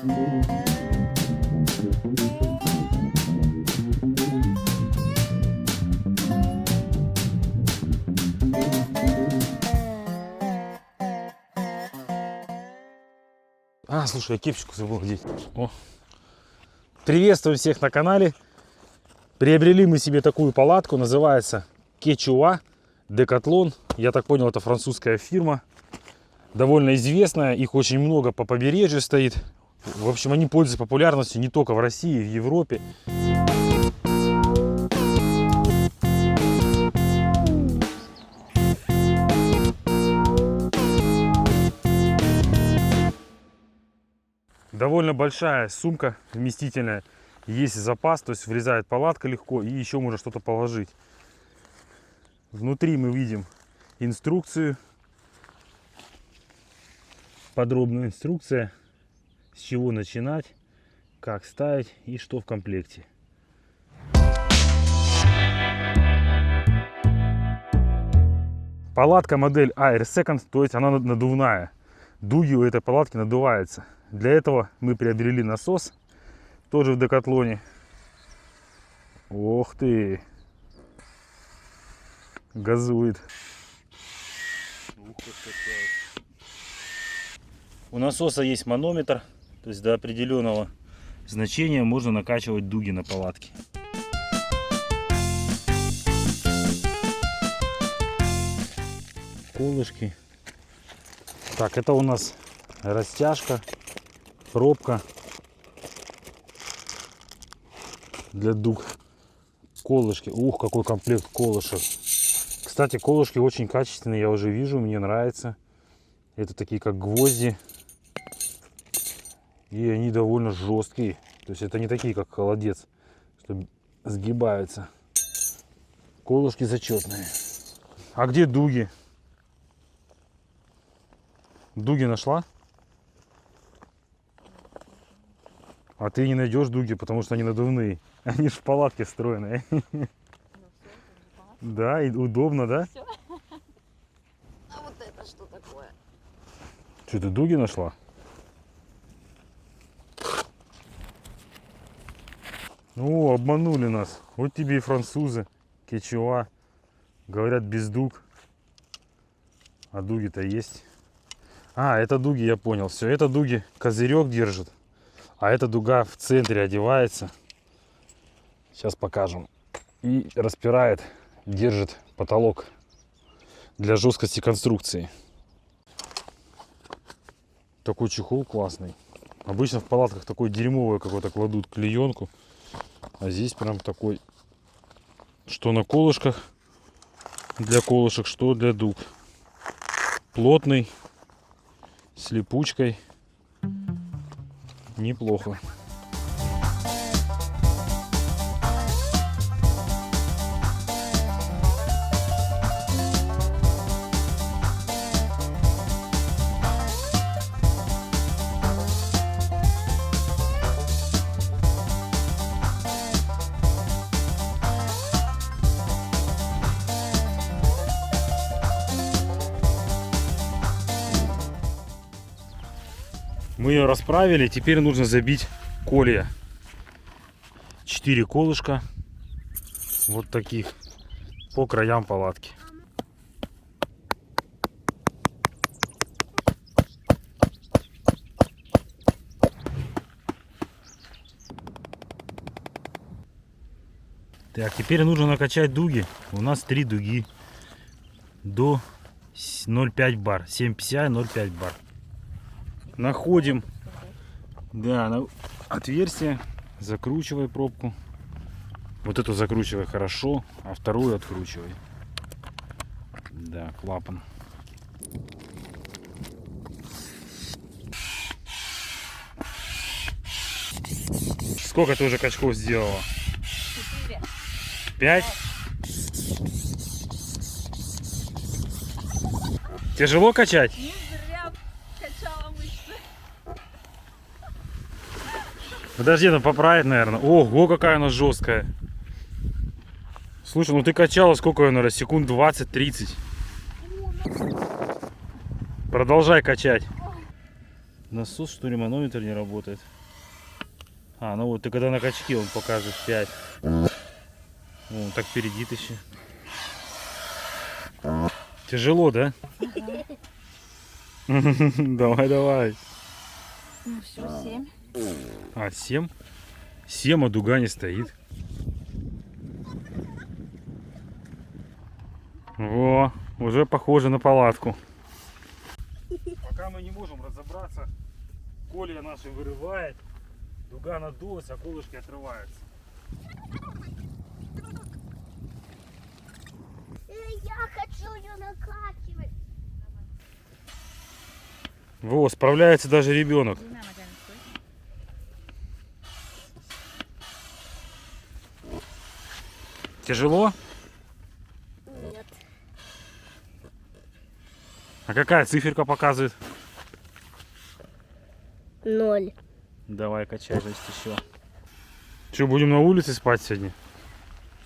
А, слушай, я кепочку забыл одеть. О. Приветствую всех на канале. Приобрели мы себе такую палатку, называется Quechua Decathlon. Я так понял, это французская фирма. Довольно известная, их очень много по побережью стоит. В общем, они пользуются популярностью не только в России, в Европе. Довольно большая сумка, вместительная. Есть запас, то есть влезает палатка легко и еще можно что-то положить. Внутри мы видим инструкцию. Подробная инструкция, с чего начинать, как ставить и что в комплекте. Палатка модель Air Second, то есть она надувная. Дуги у этой палатки надуваются. Для этого мы приобрели насос, тоже в Декатлоне. Ох ты! Газует. У насоса есть манометр, то есть до определенного значения можно накачивать дуги на палатке. Колышки. Так, это у нас растяжка, пробка для дуг. Колышки. Ух, какой комплект колышек. Кстати, колышки очень качественные, я уже вижу, мне нравится. Это такие как гвозди. И они довольно жесткие. То есть это не такие как холодец, что сгибаются. Колышки зачетные. А где дуги? Дуги нашла? А ты не найдешь дуги, потому что они надувные. Они же в палатке встроенные. Да, и удобно, да? Всё. А вот это что такое? Что, ты дуги нашла? О, обманули нас. Вот тебе и французы. Quechua. Говорят без дуг. А дуги-то есть. А, это дуги, я понял. Все, это дуги козырек держит. А эта дуга в центре одевается. Сейчас покажем. И распирает, держит потолок для жесткости конструкции. Такой чехол классный. Обычно в палатках такой дерьмовый какой-то кладут клеенку. А здесь прям такой, что на колышках для колышек, что для дуг. Плотный, с липучкой. Неплохо. Мы ее расправили, теперь нужно забить колья. 4 колышка, вот таких, по краям палатки. Так, теперь нужно накачать дуги. У нас 3 дуги до 0,5 бар, 7,50 0,5 бар. Находим, да, отверстие, закручивай пробку. Вот эту закручивай хорошо, а вторую откручивай. Да, клапан. Сколько ты уже качков сделала? 4. 5? Тяжело качать? Не зря качала мышцы. Подожди, надо поправить, наверное. Ого, какая она жесткая. Слушай, ну ты качала сколько, наверное, секунд 20-30. Продолжай качать. Насос, что ли, манометр не работает. А, ну вот, ты когда на качке он покажет 5. Вон, так передит еще. Тяжело, да? Давай, давай. Ну все, 7. А, 7? 7, а дуга не стоит. Во, уже похоже на палатку. Пока мы не можем разобраться, колья наши вырывает, дуга надулась, а колышки отрываются. Я хочу ее накачивать. Во, справляется даже ребенок. Тяжело? Нет. А какая циферка показывает? 0. Давай, качай жесть еще. Что, будем на улице спать сегодня?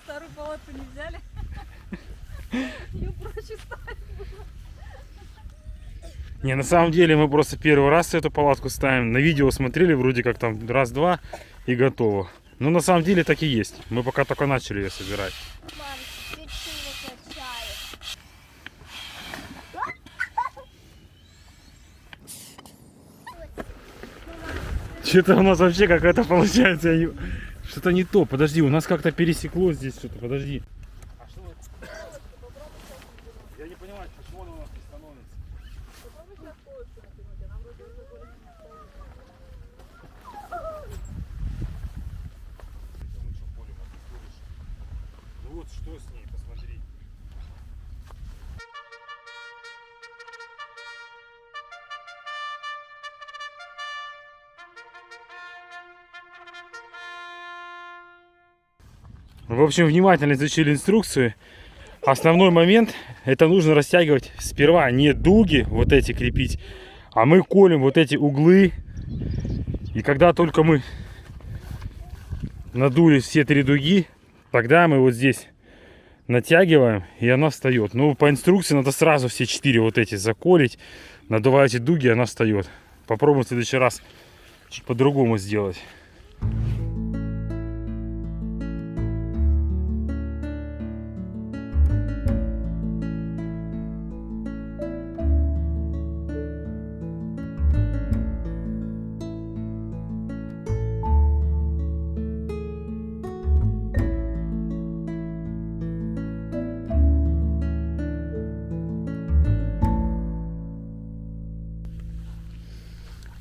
Старую палатку не взяли. Ее проще ставить. Не, на самом деле мы просто первый раз эту палатку ставим. На видео смотрели, вроде как там раз-два и готово. Но на самом деле так и есть. Мы пока только начали ее собирать. Мам, свечи качает. Что-то у нас вообще какая-то получается. Что-то не то. Подожди, у нас как-то пересекло здесь что-то. Подожди. А что? Я не понимаю, почему оно у нас не становится. Ну вот что с ней, посмотри. В общем, внимательно изучили инструкцию. Основной момент, это нужно растягивать сперва не дуги вот эти крепить, а мы колем вот эти углы. И когда только мы надули все 3 дуги, тогда мы вот здесь натягиваем, и она встает. Ну, по инструкции надо сразу все 4 вот эти заколить, надувая эти дуги, она встает. Попробуем в следующий раз чуть по-другому сделать.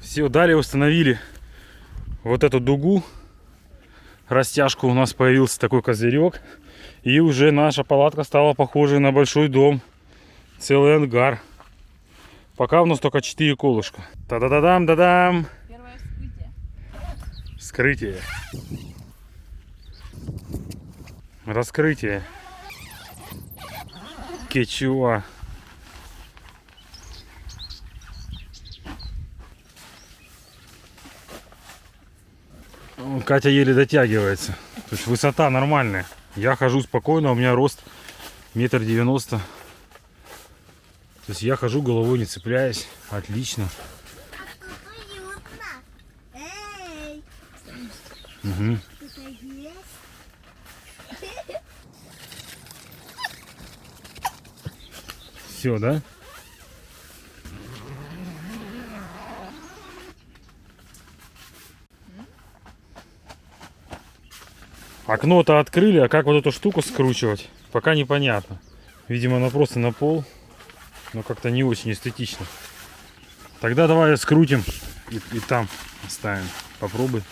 Все, далее установили вот эту дугу, растяжку, у нас появился такой козырек, и уже наша палатка стала похожей на большой дом, целый ангар. Пока у нас только 4 колышка. Та-да-да-дам, да-дам. Первое вскрытие. Вскрытие. Раскрытие. Кечуа. Катя еле дотягивается. То есть высота нормальная. Я хожу спокойно, у меня рост 1,90 м. То есть я хожу, головой не цепляясь. Отлично. Эй, Угу. кто-то есть? Все, да? Окно-то открыли, а как вот эту штуку скручивать, пока непонятно. Видимо, она просто на пол, но как-то не очень эстетично. Тогда давай скрутим и там оставим. Попробуй.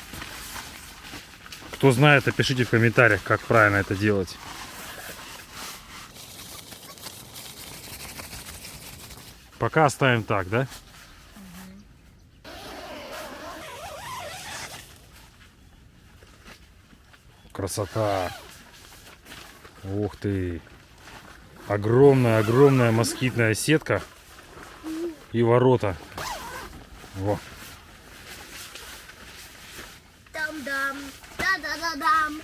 Кто знает, напишите в комментариях, как правильно это делать. Пока оставим так, да? Красота. Ух ты. Огромная москитная сетка и ворота. Во. Там-дам, да-да-да-дам.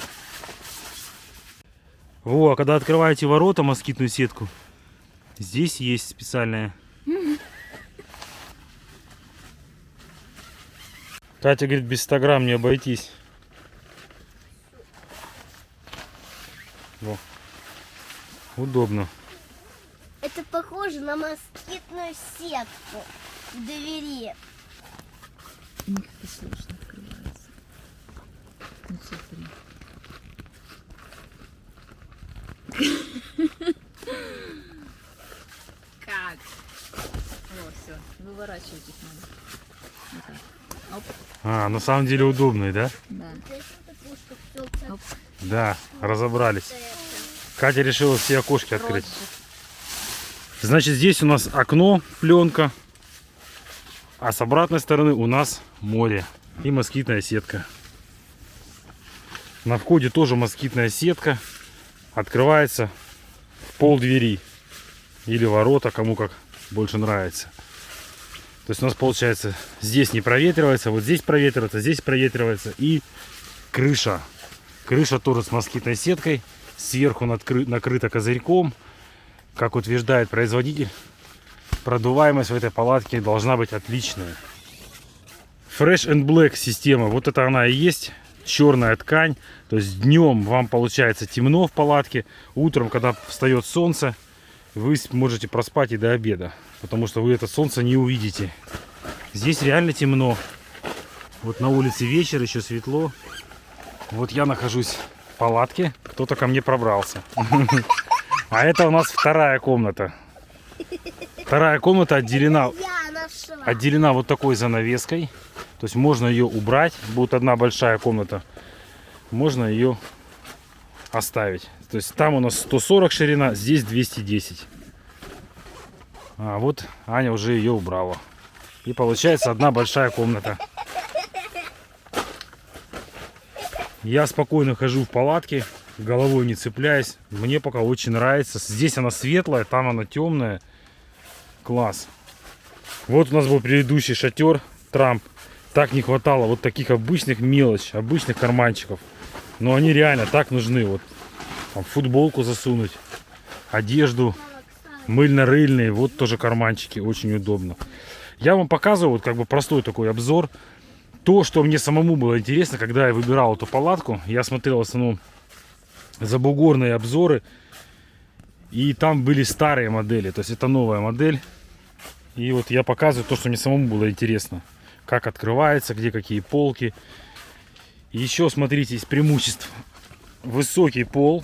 Во, а когда открываете ворота, москитную сетку, здесь есть специальная Катя говорит, без 100 грамм не обойтись. Во. Удобно. Это похоже на москитную сетку в двери. Как-то сложно открывается. Ну смотри. Как? О, все, выворачивать их надо. Вот так. Оп, А, на самом деле удобный, да? да. Оп. Да, разобрались. Катя решила все окошки открыть. Розжиг. Значит, здесь у нас окно, пленка. А с обратной стороны у нас море и москитная сетка. На входе тоже москитная сетка. Открывается в пол двери. Или ворота, кому как больше нравится. То есть у нас получается, здесь не проветривается, вот здесь проветривается и крыша. Крыша тоже с москитной сеткой. Сверху накрыта козырьком. Как утверждает производитель, продуваемость в этой палатке должна быть отличная. Fresh and Black система. Вот это она и есть. Черная ткань. То есть днем вам получается темно в палатке. Утром, когда встает солнце, вы можете проспать и до обеда. Потому что вы это солнце не увидите. Здесь реально темно. Вот на улице вечер, еще светло. Вот я нахожусь в палатке. Кто-то ко мне пробрался. А это у нас вторая комната. Вторая комната отделена вот такой занавеской. То есть можно ее убрать. Будет одна большая комната. Можно ее оставить. То есть там у нас 140 ширина, здесь 210. А вот Аня уже ее убрала. И получается одна большая комната. Я спокойно хожу в палатке, головой не цепляясь. Мне пока очень нравится. Здесь она светлая, там она темная. Класс. Вот у нас был предыдущий шатер Трамп. Так не хватало вот таких обычных мелочь, обычных карманчиков. Но они реально так нужны. Вот там футболку засунуть, одежду, мыльно-рыльные. Вот тоже карманчики, очень удобно. Я вам показываю вот как бы простой такой обзор. То, что мне самому было интересно, когда я выбирал эту палатку, я смотрел в основном забугорные обзоры. И там были старые модели, то есть это новая модель. И вот я показываю то, что мне самому было интересно. Как открывается, где какие полки. И еще, смотрите, из преимуществ. Высокий пол.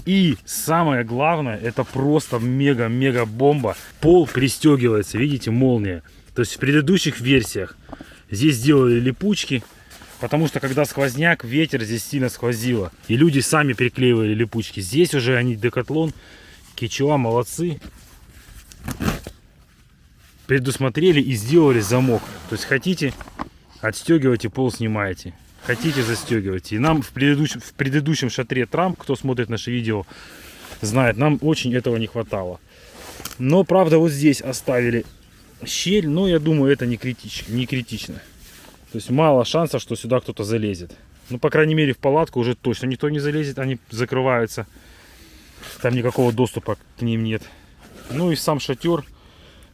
И самое главное, это просто мега-мега бомба. Пол пристегивается, видите, молния. То есть в предыдущих версиях здесь сделали липучки. Потому что когда сквозняк, ветер, здесь сильно сквозило. И люди сами приклеивали липучки. Здесь уже они Decathlon, Quechua, молодцы. Предусмотрели и сделали замок. То есть хотите, отстегиваете, пол снимаете. Хотите, застегивайте. И нам в предыдущем шатре Трамп, кто смотрит наши видео, знает, нам очень этого не хватало. Но, правда, вот здесь оставили щель, но я думаю, это не критично. То есть мало шансов, что сюда кто-то залезет. Ну, по крайней мере, в палатку уже точно никто не залезет, они закрываются. Там никакого доступа к ним нет. Ну и сам шатер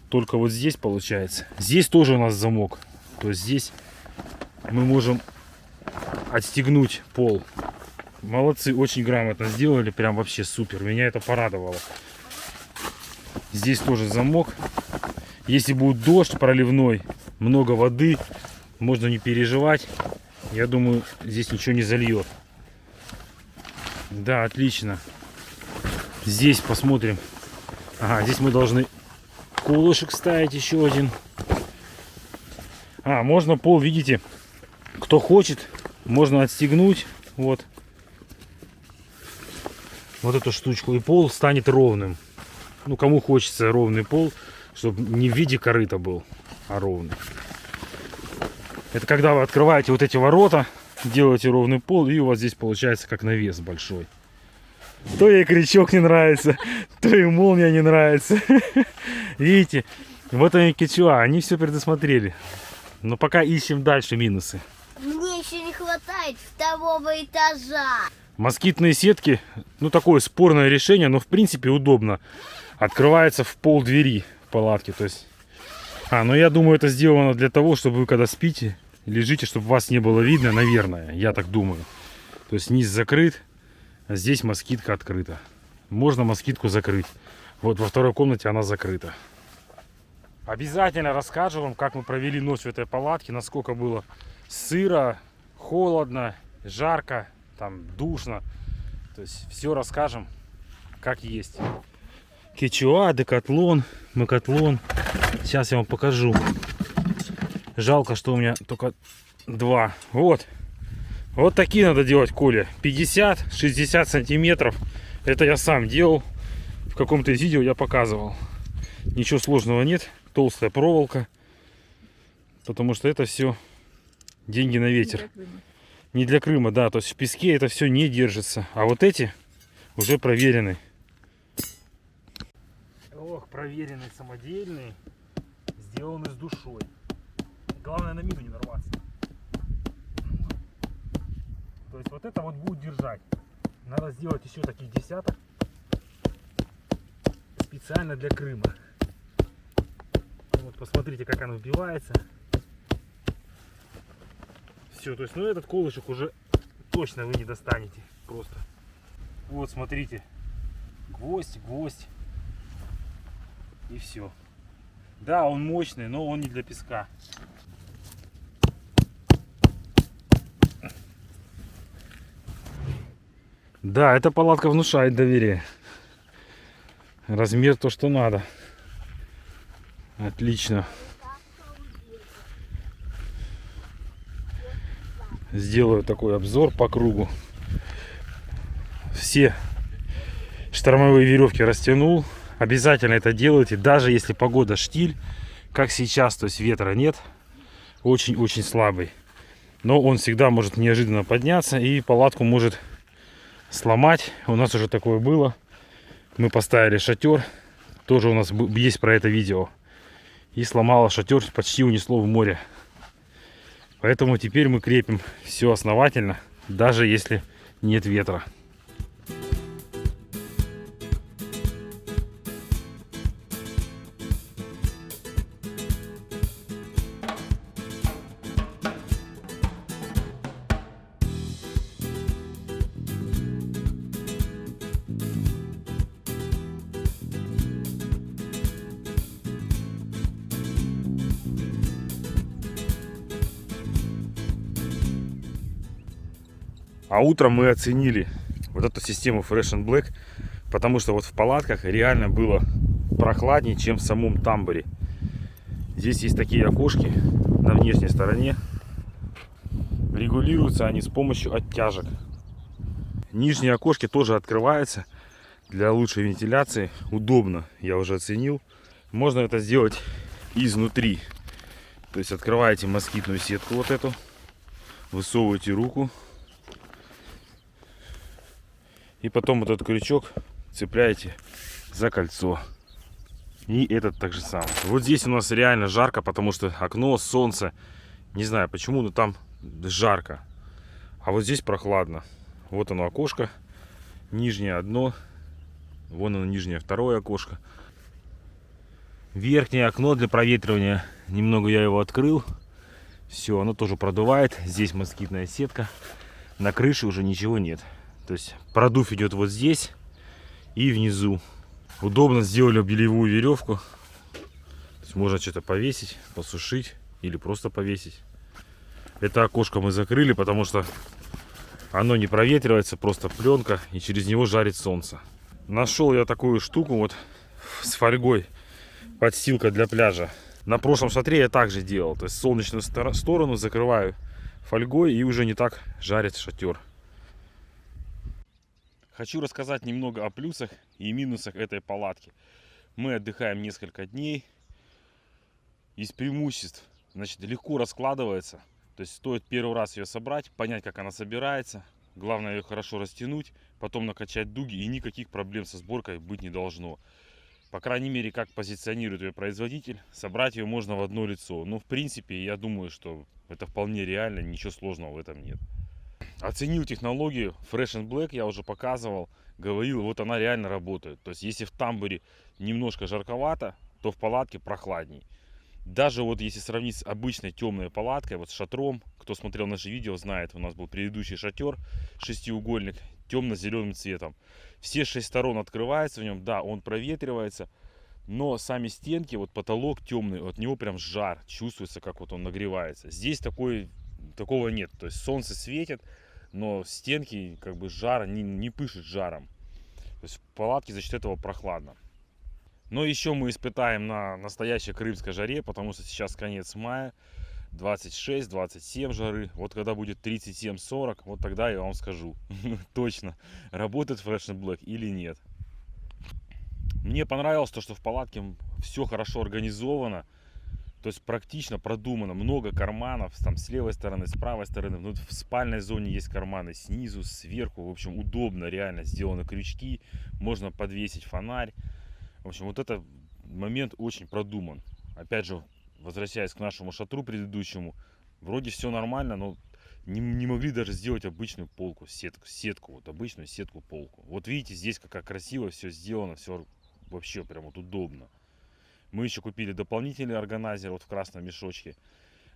только вот здесь получается. Здесь тоже у нас замок. То есть здесь мы можем отстегнуть пол. Молодцы, очень грамотно сделали, прям вообще супер. Меня это порадовало. Здесь тоже замок. Если будет дождь проливной, много воды, можно не переживать. Я думаю, здесь ничего не зальет. Да, отлично. Здесь посмотрим. Ага, здесь мы должны колышек ставить еще один. А, можно пол, видите, кто хочет, можно отстегнуть. Вот. Вот эту штучку. И пол станет ровным. Ну, кому хочется ровный пол, чтобы не в виде корыта был, а ровный. Это когда вы открываете вот эти ворота, делаете ровный пол, и у вас здесь получается как навес большой. То ей крючок не нравится, то и молния не нравится. Видите, вот они Quechua, они все предусмотрели. Но пока ищем дальше минусы. Мне еще не хватает второго этажа. Москитные сетки, ну такое спорное решение, но в принципе удобно. Открывается в пол двери в палатке, то есть... но я думаю, это сделано для того, чтобы вы когда спите, лежите, чтобы вас не было видно, наверное, я так думаю. То есть низ закрыт, а здесь москитка открыта. Можно москитку закрыть. Вот во второй комнате она закрыта. Обязательно расскажу вам, как мы провели ночь в этой палатке, насколько было сыро, холодно, жарко, там душно. То есть все расскажем, как есть. Кечуа, декатлон, макатлон. Сейчас я вам покажу. Жалко, что у меня только два. Вот. Вот такие надо делать, Коля. 50-60 сантиметров. Это я сам делал. В каком-то из видео я показывал. Ничего сложного нет. Толстая проволока. Потому что это все деньги на ветер. Не для Крыма, да. То есть в песке это все не держится. А вот эти уже проверены. Ох, проверенные, самодельные. Сделаны с душой. Главное на мину не нарваться. То есть вот это вот будет держать. Надо сделать еще таких десяток. Специально для Крыма. Вот посмотрите, как оно вбивается. Все, то есть, ну этот колышек уже точно вы не достанете. Просто. Вот, смотрите. Гвоздь, гвоздь. И все. Да, он мощный, но он не для песка. Да, эта палатка внушает доверие. Размер то, что надо. Отлично. Сделаю такой обзор по кругу. Все штормовые веревки растянул. Обязательно это делайте, даже если погода штиль, как сейчас, то есть ветра нет. Очень-очень слабый. Но он всегда может неожиданно подняться и палатку может сломать. У нас уже такое было. Мы поставили шатер. Тоже у нас есть про это видео. И сломало шатер, почти унесло в море. Поэтому теперь мы крепим все основательно, даже если нет ветра. А утром мы оценили вот эту систему Fresh and Black, потому что вот в палатках реально было прохладнее, чем в самом тамбуре. Здесь есть такие окошки на внешней стороне. Регулируются они с помощью оттяжек. Нижние окошки тоже открываются для лучшей вентиляции. Удобно, я уже оценил. Можно это сделать изнутри. То есть открываете москитную сетку вот эту, высовываете руку. И потом вот этот крючок цепляете за кольцо. И этот так же самое. Вот здесь у нас реально жарко, потому что окно, солнце. Не знаю почему, но там жарко. А вот здесь прохладно. Вот оно окошко. Нижнее одно. Вон оно нижнее второе окошко. Верхнее окно для проветривания. Немного я его открыл. Все, оно тоже продувает. Здесь москитная сетка. На крыше уже ничего нет. То есть продув идет вот здесь и внизу. Удобно сделали бельевую веревку. То есть можно что-то повесить, посушить или просто повесить. Это окошко мы закрыли, потому что оно не проветривается, просто пленка, и через него жарит солнце. Нашел я такую штуку вот с фольгой, подстилка для пляжа. На прошлом шатре я также делал. То есть солнечную сторону закрываю фольгой, и уже не так жарит шатер. Хочу рассказать немного о плюсах и минусах этой палатки. Мы отдыхаем несколько дней. Из преимуществ, значит, легко раскладывается. То есть стоит первый раз ее собрать, понять, как она собирается. Главное ее хорошо растянуть, потом накачать дуги, и никаких проблем со сборкой быть не должно. По крайней мере, как позиционирует ее производитель, собрать ее можно в одно лицо. Но в принципе, я думаю, что это вполне реально, ничего сложного в этом нет. Оценил технологию Fresh and Black, я уже показывал, говорил, вот она реально работает. То есть если в тамбуре немножко жарковато, то в палатке прохладней. Даже вот если сравнить с обычной темной палаткой, вот с шатром, кто смотрел наши видео, знает, у нас был предыдущий шатер, шестиугольник, темно-зеленым цветом. Все 6 сторон открываются в нем, да, он проветривается, но сами стенки, вот потолок темный, от него прям жар, чувствуется, как вот он нагревается. Здесь такого нет, то есть солнце светит, но стенки как бы жара не пышет жаром. То есть в палатке за счет этого прохладно. Но еще мы испытаем на настоящей крымской жаре, потому что сейчас конец мая, 26-27 жары. Вот когда будет 37-40, вот тогда я вам скажу точно, работает Fresh and Black или нет. Мне понравилось то, что в палатке все хорошо организовано, то есть практично продумано, много карманов, там с левой стороны, с правой стороны, ну, в спальной зоне есть карманы, снизу, сверху, в общем, удобно, реально сделаны крючки, можно подвесить фонарь. В общем, вот этот момент очень продуман. Опять же, возвращаясь к нашему шатру предыдущему, вроде все нормально, но не могли даже сделать обычную полку, сетку, вот обычную сетку-полку. Вот видите, здесь как красиво все сделано, все вообще прям вот удобно. Мы еще купили дополнительный органайзер вот в красном мешочке,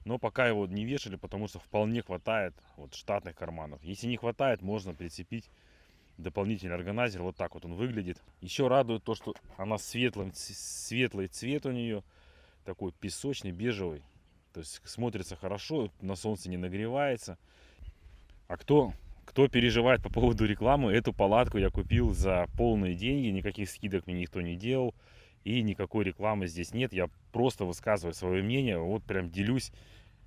но пока его не вешали, потому что вполне хватает вот штатных карманов. Если не хватает, можно прицепить дополнительный органайзер. Вот так вот он выглядит. Еще радует то, что она светлый цвет у нее, такой песочный, бежевый. То есть смотрится хорошо, на солнце не нагревается. А кто переживает по поводу рекламы, эту палатку я купил за полные деньги, никаких скидок мне никто не делал. И никакой рекламы здесь нет. Я просто высказываю свое мнение, вот прям делюсь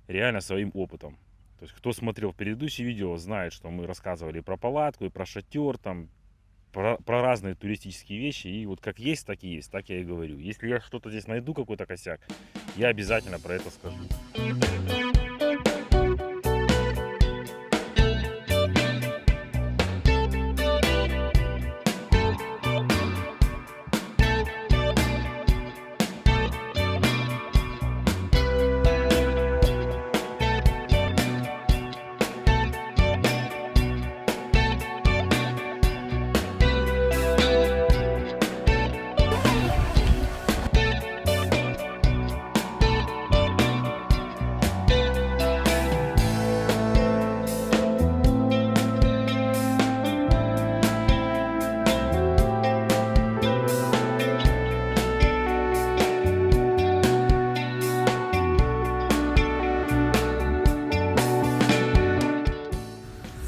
реально своим опытом. То есть кто смотрел предыдущие видео, знает, что мы рассказывали про палатку, и про шатер, там, про разные туристические вещи. И вот как есть, так и есть, так я и говорю. Если я что-то здесь найду, какой-то косяк, я обязательно про это скажу.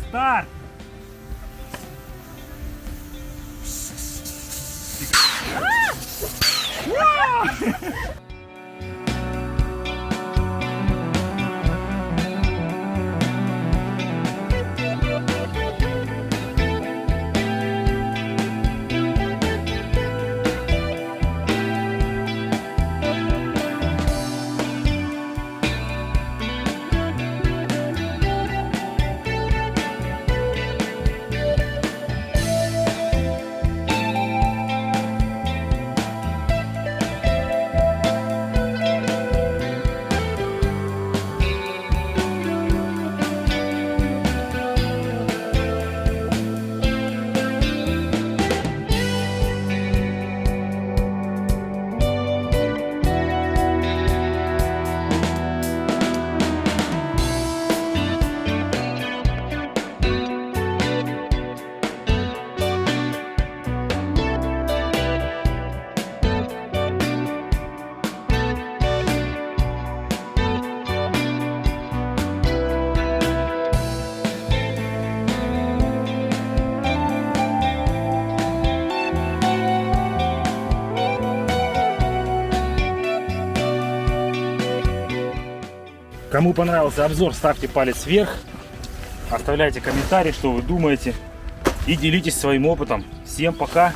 Старт! Кому понравился обзор, ставьте палец вверх, оставляйте комментарий, что вы думаете, и делитесь своим опытом. Всем пока!